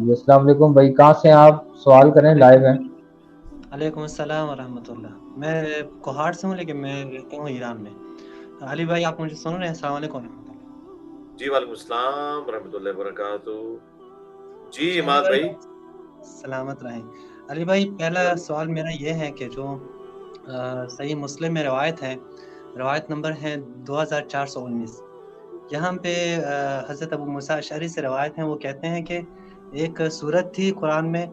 جی السلام علیکم بھائی، کہاں سے ہیں آپ؟ سوال کریں، لائیو ہیں۔ علیکم السلام ورحمۃ اللہ۔ میں کوہاٹ سے ہوں لیکن میں رہتا ہوں ایران میں۔ علی بھائی آپ مجھے سن رہے ہیں؟ السلام علیکم ورحمۃ اللہ۔ جی وعلیکم السلام ورحمۃ اللہ وبرکاتہ۔ جی علی عماد بھائی سلامت رہیں۔ علی بھائی پہلا سوال میرا یہ ہے کہ جو صحیح مسلم میں روایت ہے، روایت نمبر ہے 2419، یہاں پہ حضرت ابو موسیٰ اشعری سے روایت ہے، وہ کہتے ہیں کہ ایک سورت تھی قرآن میں،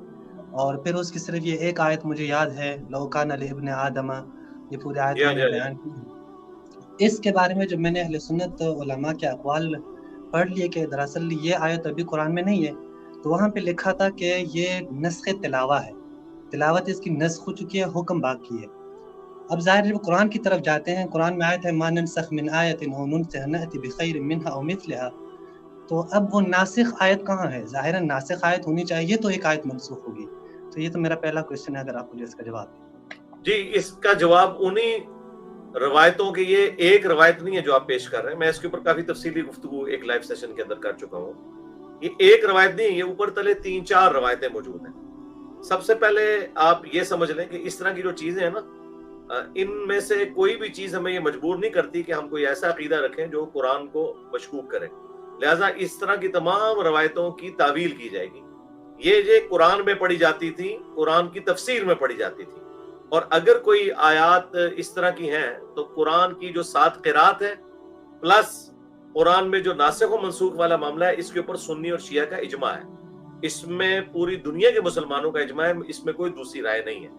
اور پھر اس کی صرف یہ ایک آیت مجھے یاد ہے، لو کان لابن آدم، یہ پوری آیت میں نے بیان کی ہے۔ اس کے بارے میں جب میں نے اہل سنت علماء کے اقوال پڑھ لیے کہ دراصل یہ آیت ابھی قرآن میں نہیں ہے، تو وہاں پہ لکھا تھا کہ یہ نسخ تلاوہ ہے، تلاوت اس کی نسخ ہو چکی ہے، حکم باقی ہے۔ اب ظاہر جب قرآن کی طرف جاتے ہیں، قرآن میں آیت ہے ما ننسخ من آیت او ننسها نأتی بخیر منها او مثلها، تو اب وہ ناسخ آیت کہاں ہے؟ ظاہراً ناسخ آیت ہونی چاہیے تو ایک آیت منسوخ ہوگی۔ تو یہ تو میرا پہلا کوشچن ہے، اگر آپ مجھے اس کا جواب دیں۔ جی اس کا جواب انہی روایتوں کے، یہ ایک روایت نہیں ہے جو آپ پیش کر رہے ہیں، میں اس کے اوپر کافی تفصیلی گفتگو ایک لائیو سیشن کے اندر کر چکا ہوں۔ یہ ایک روایت نہیں ہے، یہ اوپر تلے 3-4 روایتیں موجود ہیں۔ سب سے پہلے آپ یہ سمجھ لیں کہ اس طرح کی جو چیزیں ہیں نا، ان میں سے کوئی بھی چیز ہمیں یہ مجبور نہیں کرتی کہ ہم کوئی ایسا عقیدہ رکھیں جو قرآن کو مشکوک کرے، لہٰذا اس طرح کی تمام روایتوں کی تعویل کی جائے گی۔ یہ قرآن میں پڑھی جاتی تھی، قرآن کی تفسیر میں پڑھی جاتی تھی، اور اگر کوئی آیات اس طرح کی ہیں تو قرآن کی جو 7 قرات ہے پلس قرآن میں جو ناسخ و منسوخ والا معاملہ ہے، اس کے اوپر سنی اور شیعہ کا اجماع ہے، اس میں پوری دنیا کے مسلمانوں کا اجماع ہے، اس میں کوئی دوسری رائے نہیں ہے۔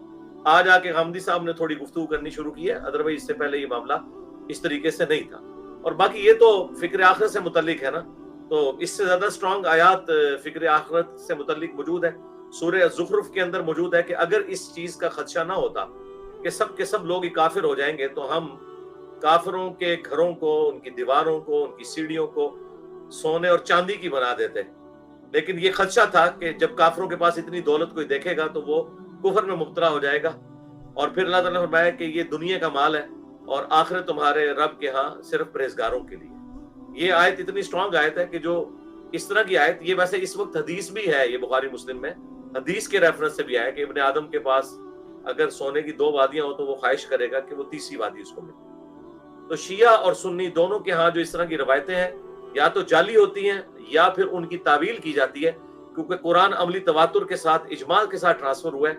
آج آ کے غامدی صاحب نے تھوڑی گفتگو کرنی شروع کی ہے، ادروائز اس سے پہلے یہ معاملہ اس طریقے سے نہیں تھا۔ اور باقی یہ تو فکر آخرت سے متعلق ہے نا، تو اس سے زیادہ سٹرونگ آیات فکر آخرت سے متعلق موجود ہے۔ سورہ زخرف کے اندر موجود ہے کہ اگر اس چیز کا خدشہ نہ ہوتا کہ سب کے سب لوگ ہی کافر ہو جائیں گے تو ہم کافروں کے گھروں کو، ان کی دیواروں کو، ان کی سیڑھیوں کو سونے اور چاندی کی بنا دیتے، لیکن یہ خدشہ تھا کہ جب کافروں کے پاس اتنی دولت کوئی دیکھے گا تو وہ کفر میں مبتلا ہو جائے گا، اور پھر اللہ تعالیٰ نے فرمایا کہ یہ دنیا کا مال ہے اور آخرت تمہارے رب کے ہاں صرف پرہیزگاروں کے لیے۔ یہ آیت اتنی سٹرونگ آیت ہے کہ جو اس طرح کی آیت، یہ ویسے اس وقت حدیث بھی ہے، یہ بخاری مسلم میں حدیث کے ریفرنس سے بھی آیا کہ ابن آدم کے پاس اگر سونے کی 2 وادیاں ہوں تو وہ خواہش کرے گا کہ وہ تیسری وادی اس کو ملے۔ تو شیعہ اور سنی دونوں کے ہاں جو اس طرح کی روایتیں ہیں یا تو جعلی ہوتی ہیں یا پھر ان کی تعویل کی جاتی ہے، کیونکہ قرآن عملی تواتر کے ساتھ، اجماع کے ساتھ ٹرانسفر ہوا ہے۔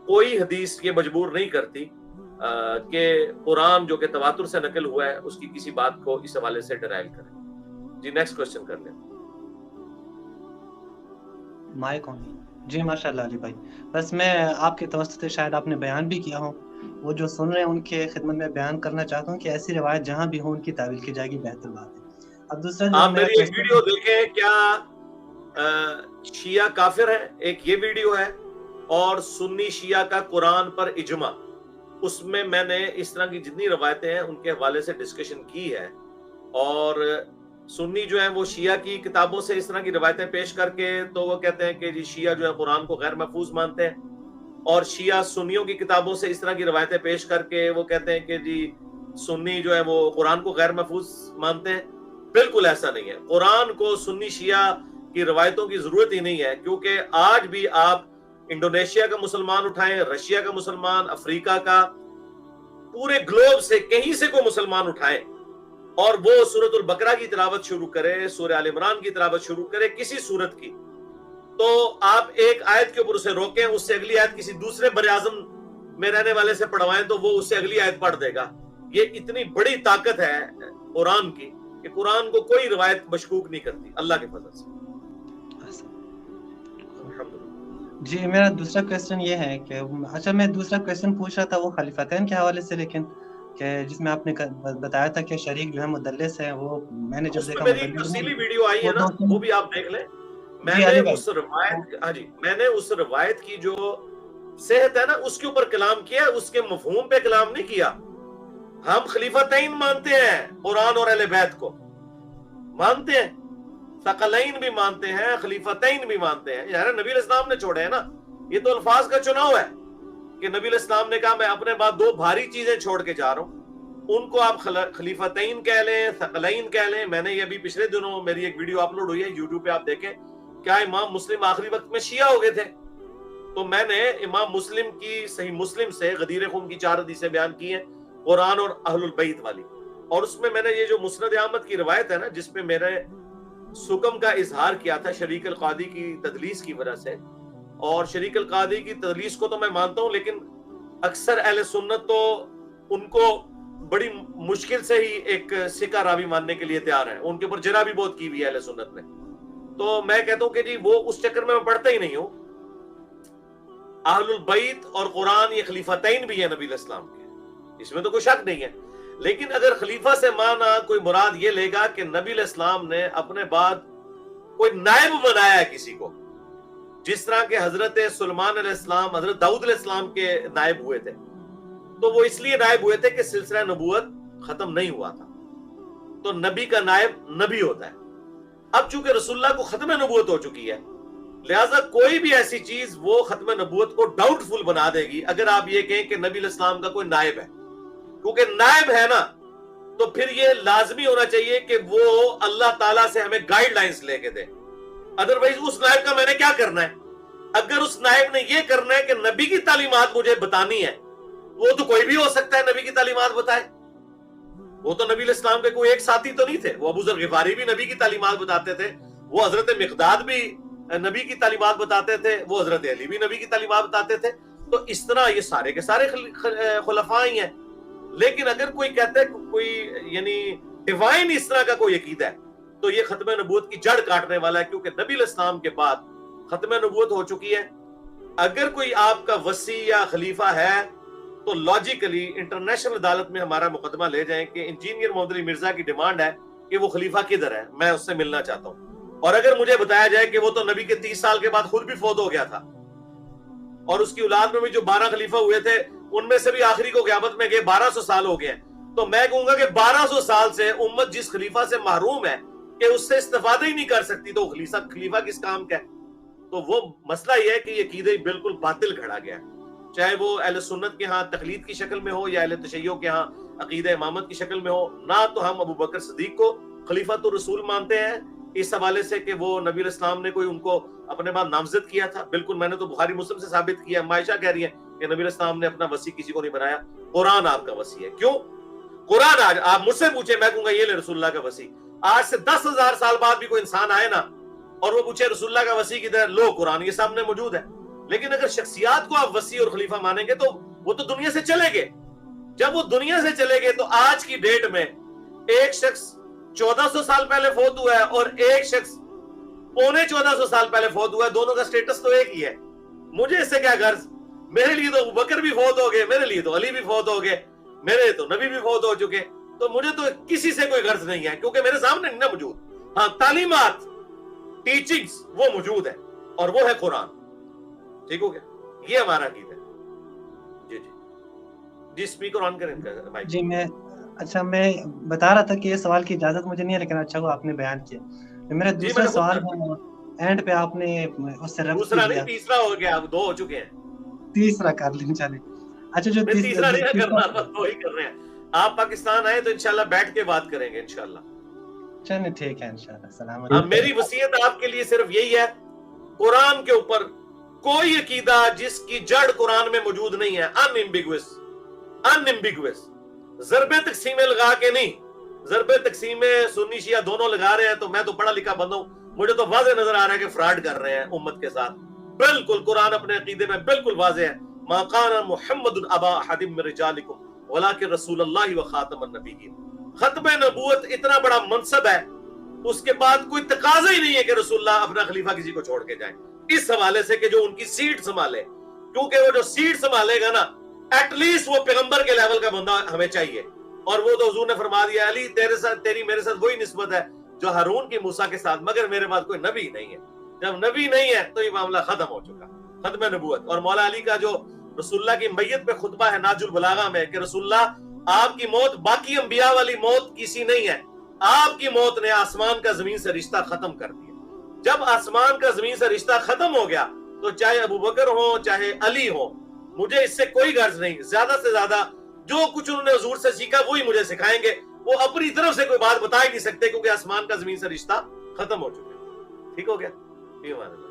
کوئی حدیث یہ مجبور نہیں کرتی کہ قرآن جو کہ تواتر سے نقل ہوا ہے اس کی کسی بات کو اس حوالے سے ڈرائل کرے۔ جی نیکسٹ کوسچن کر لیں۔ مائک آن۔ جی ماشاءاللہ علی بھائی، بس میں آپ کے توسط سے شاید آپ نے بیان بھی کیا ہو، وہ جو سن رہے ہیں ان کے خدمت میں بیان کرنا چاہتا ہوں کہ ایسی روایت جہاں بھی ہو ان کی تعویل کی جائے گی، بہتر بات ہے۔ اب دوسرا جو آپ میرا میری ایک ویڈیو دیکھیں، کیا شیعہ کافر ہے، ایک یہ ویڈیو ہے، اور سنی شیعہ کا قرآن پر اجماع، اس میں نے اس طرح کی جتنی روایتیں ہیں ان کے حوالے سے ڈسکشن کی ہے، اور سنی جو ہیں وہ شیعہ کی کتابوں سے اس طرح کی روایتیں پیش کر کے تو وہ کہتے ہیں کہ جی شیعہ جو ہے قرآن کو غیر محفوظ مانتے ہیں، اور شیعہ سنیوں کی کتابوں سے اس طرح کی روایتیں پیش کر کے وہ کہتے ہیں کہ جی سنی جو ہے وہ قرآن کو غیر محفوظ مانتے ہیں۔ بالکل ایسا نہیں ہے، قرآن کو سنی شیعہ کی روایتوں کی ضرورت ہی نہیں ہے، کیونکہ آج بھی آپ انڈونیشیا کا مسلمان اٹھائیں، رشیا کا مسلمان، افریقہ کا، پورے گلوب سے کہیں سے کوئی مسلمان اٹھائیں اور وہ سورۃ البقرہ کی تلاوت شروع کرے، سورہ آل عمران کی تلاوت شروع کرے، کسی سورت کی، تو آپ ایک آیت کے اوپر اسے روکیں، اس سے اگلی آیت کسی دوسرے بر اعظم میں رہنے والے سے پڑھوائیں تو وہ اس سے اگلی آیت پڑھ دے گا۔ یہ اتنی بڑی طاقت ہے قرآن کی کہ قرآن کو کوئی روایت مشکوک نہیں کرتی اللہ کے فضل سے۔ جی میرا دوسرا کویسچن یہ ہے کہ اچھا میں دوسرا کویسچن پوچھ رہا تھا وہ خلیفتین کے حوالے سے، لیکن کہ جس میں آپ نے بتایا تھا کہ شریک جو ہے مدلس ہے، وہ میں نے جب دیکھا میری تفصیلی ویڈیو آئی ہے نا، وہ بھی آپ دیکھ لیں۔ میں نے اس روایت کی جو صحت ہے نا اس کے اوپر کلام کیا، اس کے مفہوم پہ کلام نہیں کیا۔ ہم خلیفتین مانتے ہیں، قرآن اور اہل بیت کو مانتے ہیں، ثقلین بھی مانتے ہیں، خلیفتین بھی مانتے ہیں، یار نبی علیہ السلام نے چھوڑے ہیں نا، یہ تو الفاظ کا چناؤ ہے کہ نبی علیہ السلام نے کہا میں اپنے بعد 2 بھاری چیزیں چھوڑ کے جا رہا ہوں، ان کو آپ خلیفتین کہہ لیں، ثقلین کہہ لیں۔ میں نے یہ بھی پچھلے دنوں میری ایک ویڈیو اپلوڈ ہوئی ہے یوٹیوب پہ، آپ دیکھیں کیا امام مسلم آخری وقت میں شیعہ ہو گئے تھے؟ تو میں نے امام مسلم کی صحیح مسلم سے غدیر خون کی 4 حدیثیں بیان کی ہیں، قرآن اور اہل البیت والی، اور اس میں میں نے یہ جو مسند احمد کی روایت ہے نا، جس میں میرے سکم کا اظہار کیا تھا شریک القاضی کی تدلیس کی وجہ سے، اور شریک القاضی کی تدلیس کو تو میں مانتا ہوں، لیکن اکثر اہل سنت تو ان کو بڑی مشکل سے ہی ایک سکہ راوی ماننے کے لیے تیار ہیں، ان کے اوپر جرح بھی بہت کی ہوئی ہے اہل سنت نے. تو میں کہتا ہوں کہ جی وہ اس چکر میں پڑھتا ہی نہیں ہوں. اہل البیت اور قرآن یہ خلیفتین بھی ہیں نبی علیہ السلام کے، اس میں تو کوئی شک نہیں ہے. لیکن اگر خلیفہ سے مانا کوئی مراد یہ لے گا کہ نبی علیہ السلام نے اپنے بعد کوئی نائب بنایا ہے کسی کو، جس طرح کہ حضرت سلیمان علیہ السلام حضرت داؤد علیہ السلام کے نائب ہوئے تھے، تو وہ اس لیے نائب ہوئے تھے کہ سلسلہ نبوت ختم نہیں ہوا تھا. تو نبی کا نائب نبی ہوتا ہے. اب چونکہ رسول اللہ کو ختم نبوت ہو چکی ہے، لہٰذا کوئی بھی ایسی چیز وہ ختم نبوت کو ڈاؤٹ فل بنا دے گی اگر آپ یہ کہیں کہ نبی علیہ السلام کا کوئی نائب ہے. کیونکہ نائب ہے نا، تو پھر یہ لازمی ہونا چاہیے کہ وہ اللہ تعالیٰ سے ہمیں گائیڈ لائنز لے کے دے. ادروائز اس نائب کا میں نے کیا کرنا ہے؟ اگر اس نائب نے یہ کرنا ہے کہ نبی کی تعلیمات مجھے بتانی ہے، وہ تو کوئی بھی ہو سکتا ہے نبی کی تعلیمات بتائے. وہ تو نبی علیہ السلام کے کوئی ایک ساتھی تو نہیں تھے، وہ ابو ذر غفاری بھی نبی کی تعلیمات بتاتے تھے، وہ حضرت مقداد بھی نبی کی تعلیمات بتاتے تھے، وہ حضرت علی بھی نبی کی تعلیمات بتاتے تھے. تو اس طرح یہ سارے کے سارے خلفاء ہی ہیں. لیکن اگر کوئی کہتا ہے کوئی یعنی ڈیوائن اس طرح کا کوئی عقیدہ ہے، تو یہ ختم نبوت کی جڑ کاٹنے والا ہے، کیونکہ نبی علیہ السلام کے بعد ختم نبوت ہو چکی ہے. اگر کوئی آپ کا وصی یا خلیفہ ہے تو لاجیکلی انٹرنیشنل عدالت میں ہمارا مقدمہ لے جائیں کہ انجینئر محمد علی مرزا کی ڈیمانڈ ہے کہ وہ خلیفہ کدھر ہے، میں اس سے ملنا چاہتا ہوں. اور اگر مجھے بتایا جائے کہ وہ تو نبی کے 30 سال کے بعد خود بھی فوت ہو گیا تھا، اور اس کی اولاد میں بھی جو 12 خلیفہ ہوئے تھے ان میں سے بھی آخری کو قیامت میں گئے 1200 سال ہو گئے ہیں، تو میں کہوں گا کہ 1200 سال سے امت جس خلیفہ سے محروم ہے کہ اس سے استفادہ ہی نہیں کر سکتی، تو خلیفہ کس کام کا ہے؟ تو وہ مسئلہ یہ ہے کہ یہ عقیدہ بالکل باطل کھڑا گیا ہے، چاہے وہ اہل سنت کے ہاں تقلید کی شکل میں ہو یا اہل تشیع کے ہاں عقیدہ امامت کی شکل میں ہو. نہ تو ہم ابو بکر صدیق کو خلیفۃ الرسول مانتے ہیں اس حوالے سے کہ وہ نبی علیہ السلام نے کوئی ان کو اپنے بعد نامزد کیا تھا، بالکل میں نے تو بخاری مسلم سے ثابت کیا. عائشہ کہہ رہی ہے کہ نبی علیہ السلام نے اپنا وصی کسی کو نہیں بنایا. قرآن آپ کا وصی ہے. کیوں؟ قرآن آج آپ مجھ سے پوچھے، میں کہوں گا یہ لے رسول اللہ کا وصی. آج سے 10,000 سال بعد بھی کوئی انسان آئے نا اور وہ پوچھے رسول اللہ کا وصی کدھر، لو قرآن یہ سامنے موجود ہے. لیکن اگر شخصیات کو آپ وصی اور خلیفہ مانیں گے تو وہ تو دنیا سے چلے گئے. جب وہ دنیا سے چلے گئے تو آج کی ڈیٹ میں ایک شخص 1400 سال پہلے فوت ہوا ہے اور ایک شخص 1450 سال پہلے فوت ہوا ہے، دونوں کا سٹیٹس تو ایک ہی ہے. مجھے اس سے کیا غرض؟ میرے لیے تو بکر بھی فوت ہو گئے، میرے لیے تو علی بھی فوت ہو گئے، میرے تو نبی بھی فوت ہو چکے، تو مجھے تو کسی سے کوئی غرض نہیں ہے، کیونکہ میرے سامنے نہیں نا موجود. ہاں تعلیمات ٹیچنگز وہ موجود ہے اور وہ ہے قرآن. ٹھیک ہو گیا؟ یہ ہمارا عقیدہ ہے. جی جی جی اسپیکر آن کریں مائک. جی میں بتا رہا تھا کہ یہ سوال کی اجازت مجھے نہیں ہے، لیکن اچھا ہوا آپ نے بیان کیا. میرا دوسرا سوال ہے، اینڈ پہ آپ نے اس سے دوسرا نہیں تیسرا ہو گیا، اب 2 ہو چکے ہیں، تیسرا کر لیں چلیں. اچھا جو تیسرا نہیں کرنا، بس 2 ہی کر رہے ہیں. آپ پاکستان آئے تو انشاءاللہ بیٹھ کے بات کریں گے انشاءاللہ. چلیں ٹھیک ہے انشاءاللہ. السلام علیکم. میری وصیت آپ کے لیے صرف یہی ہے، قرآن کے اوپر کوئی عقیدہ جس کی جڑ قرآن میں موجود نہیں ہے، انیمبیگوس، ضرب تقسیم لگا کے نہیں. ضرب تقسیم سنی شیعہ دونوں لگا رہے ہیں تو میں تو پڑھا لکھا بندہ ہوں، مجھے تو واضح نظر آ رہا ہے کہ فراڈ کر رہے ہیں امت کے ساتھ. بالکل قرآن اپنے عقیدے میں بالکل واضح ہے، ما کان محمد ابا احد من رجالکم ولکن رسول اللہ وخاتم النبیین. ختم نبوت اتنا بڑا منصب ہے، اس کے بعد کوئی تقاضا ہی نہیں ہے کہ رسول اللہ اپنا خلیفہ کسی کو چھوڑ کے جائیں، اس حوالے سے کہ جو ان کی سیٹ سنبھالے. کیونکہ وہ جو سیٹ سنبھالے گا نا، ایٹ لیسٹ وہ پیغمبر کے لیول کا بندہ ہمیں چاہیے. اور وہ تو حضور نے فرما دیا، علی تیری میرے ساتھ وہی نسبت ہے جو ہارون کی موسیٰ کے ساتھ، مگر میرے بعد کوئی نبی نہیں ہے. جب نبی نہیں ہے تو یہ معاملہ ختم ہو چکا، ختم نبوت. اور مولا علی کا جو رسول اللہ کی میت پہ خطبہ ہے ناج البلاغہ میں کہ رسول اللہ آپ کی موت باقی انبیاء والی موت کسی نہیں ہے، آپ کی موت نے آسمان کا زمین سے رشتہ ختم کر دیا. جب آسمان کا زمین سے رشتہ ختم ہو گیا تو چاہے ابو بکر ہو چاہے علی ہو، مجھے اس سے کوئی غرض نہیں. زیادہ سے زیادہ جو کچھ انہوں نے حضور سے سیکھا وہی مجھے سکھائیں گے. وہ اپنی طرف سے کوئی بات بتا ہی نہیں سکتے کیونکہ آسمان کا زمین سے رشتہ ختم ہو چکا ہے. ٹھیک ہو گیا؟ فی امان اللہ.